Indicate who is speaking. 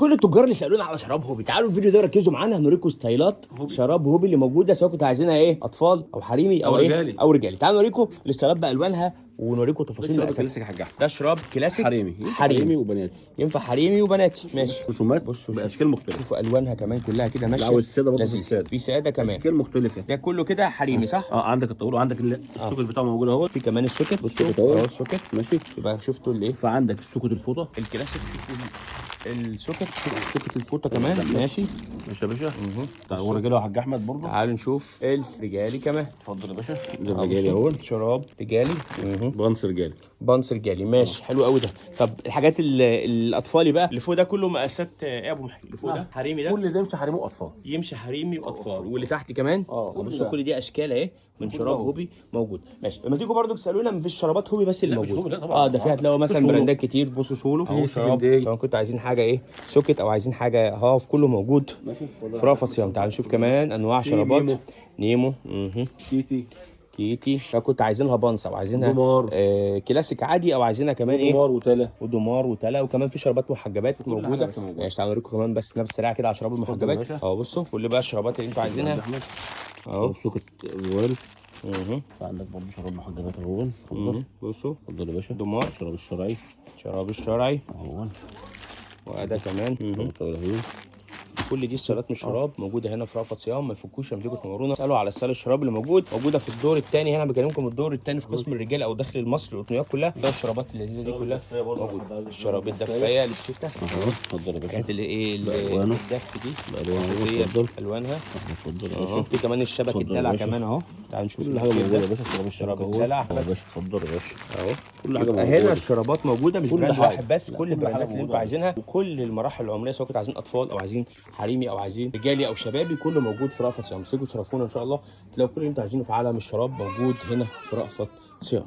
Speaker 1: كل التجار اللي سالونا على شراب هوبي، تعالوا الفيديو ده ركزوا معانا، هنوريكم ستايلات شراب هوبي اللي موجوده، سواء كنتوا عايزينها ايه اطفال او حريمي او
Speaker 2: رجالي
Speaker 1: ايه او رجالي. تعالوا نوريكم الستايلات بالوانها ونوريكم تفاصيل
Speaker 2: شراب
Speaker 1: مقاساتها.
Speaker 2: كلاسيك يا حاج احمد.
Speaker 1: ده شراب كلاسيك
Speaker 2: حريمي وبناتي.
Speaker 1: ينفع حريمي وبناتي ماشي.
Speaker 2: رسومات
Speaker 1: بصوا
Speaker 2: باشكال مختلفه.
Speaker 1: شوفوا الوانها كمان كلها كده ماشيه.
Speaker 2: لا والساده برضه
Speaker 1: في ساده كمان
Speaker 2: اشكال مختلفه.
Speaker 1: ده كله كده حريمي صح؟
Speaker 2: عندك الطاوله وعندك السوكت بتاعه موجود اهو.
Speaker 1: في كمان السوكت، بصوا
Speaker 2: السوكت اهو.
Speaker 1: السوكت
Speaker 2: ماشي.
Speaker 1: يبقى شفتوا الايه؟
Speaker 2: فعندك السوكت الفوطه
Speaker 1: الكلاسيك، شفتوا السوكت الفوطه كمان ماشي.
Speaker 2: ماشي يا باشا. تعالوا الرجاله يا حاج احمد برضه.
Speaker 1: تعالوا نشوف الرجالي كمان.
Speaker 2: اتفضل يا باشا. ده الرجالي اهو.
Speaker 1: شراب رجالي
Speaker 2: بانس رجالي.
Speaker 1: بانس رجالي ماشي. حلو قوي ده. طب الحاجات الاطفالي بقى اللي فوق ده كله مقاسات ايه يا ابو محمد؟ اللي فوق ده حريمي، ده
Speaker 2: كل ده يمشي حريمي واطفال.
Speaker 1: يمشي حريمي واطفال، واللي تحت كمان بصوا كل دي اشكال اهي من شراب هوبي موجود. ماشي. لما تيجوا برضو تسالونا مفيش شرابات هوبي بس اللي موجود. ده فيها هتلاقوا مثلا براندات كتير. بصوا سولو اهو شراب، لو كنتوا عايزين حاجه ايه سوكت او عايزين حاجه هاف كله موجود في رافع صيام. تعالوا نشوف كمان انواع شرابات. نيمو كيتي لو كنت عايزينها بانس او عايزينها
Speaker 2: دمار.
Speaker 1: كلاسيك عادي او عايزينها كمان ايه
Speaker 2: ودمار
Speaker 1: وتلا وكمان في شرابات محجبات موجوده. ماشي. تعالوا نوريكم كمان بس نبذه سريعه كده على شراب المحجبات اهو. بصوا كل بقى الشرابات اللي انتوا عايزينها
Speaker 2: اهو. سوكت فوال. عندك برضه شراب محجبات اهو.
Speaker 1: بصوا
Speaker 2: اتفضل يا باشا.
Speaker 1: دمار شراب الشرعي
Speaker 2: اهو.
Speaker 1: وده كمان كل دي ستايلات من الشراب موجوده هنا في رأفت صيام. ما تفكوش لما تيجوا تنورونا اسالوا على ستايل الشراب اللي موجوده في الدور الثاني. هنا بكلمكم الدور الثاني في قسم الرجال او داخل المصري القطنيات كلها. ده الشرابات اللذيذه دي كلها موجوده. الشراب الدفايه للشتاء اهو.
Speaker 2: اتفضل يا باشا.
Speaker 1: كانت اللي ايه الدف دي الوانها.
Speaker 2: اتفضل يا باشا.
Speaker 1: في كمان الشبك الدلع كمان اهو. تعالوا نشوف
Speaker 2: كل حاجه موجوده يا باشا.
Speaker 1: الشراب الدلع
Speaker 2: يا باشا. اتفضل يا باشا
Speaker 1: اهو.
Speaker 2: كل حاجه
Speaker 1: موجوده هنا. الشرابات موجوده مش براند واحد بس، كل البراندات اللي انتوا عايزينها وكل المراحل العمريه، سواء كنتوا عايزين اطفال او عايزين حريمي او عايزين رجالي او شبابي، كله موجود في رأفت صيام. تيجوا تشرفونا ان شاء الله تلاقوا كل اللي انتوا عايزينه في عالم الشراب موجود هنا في رأفت صيام.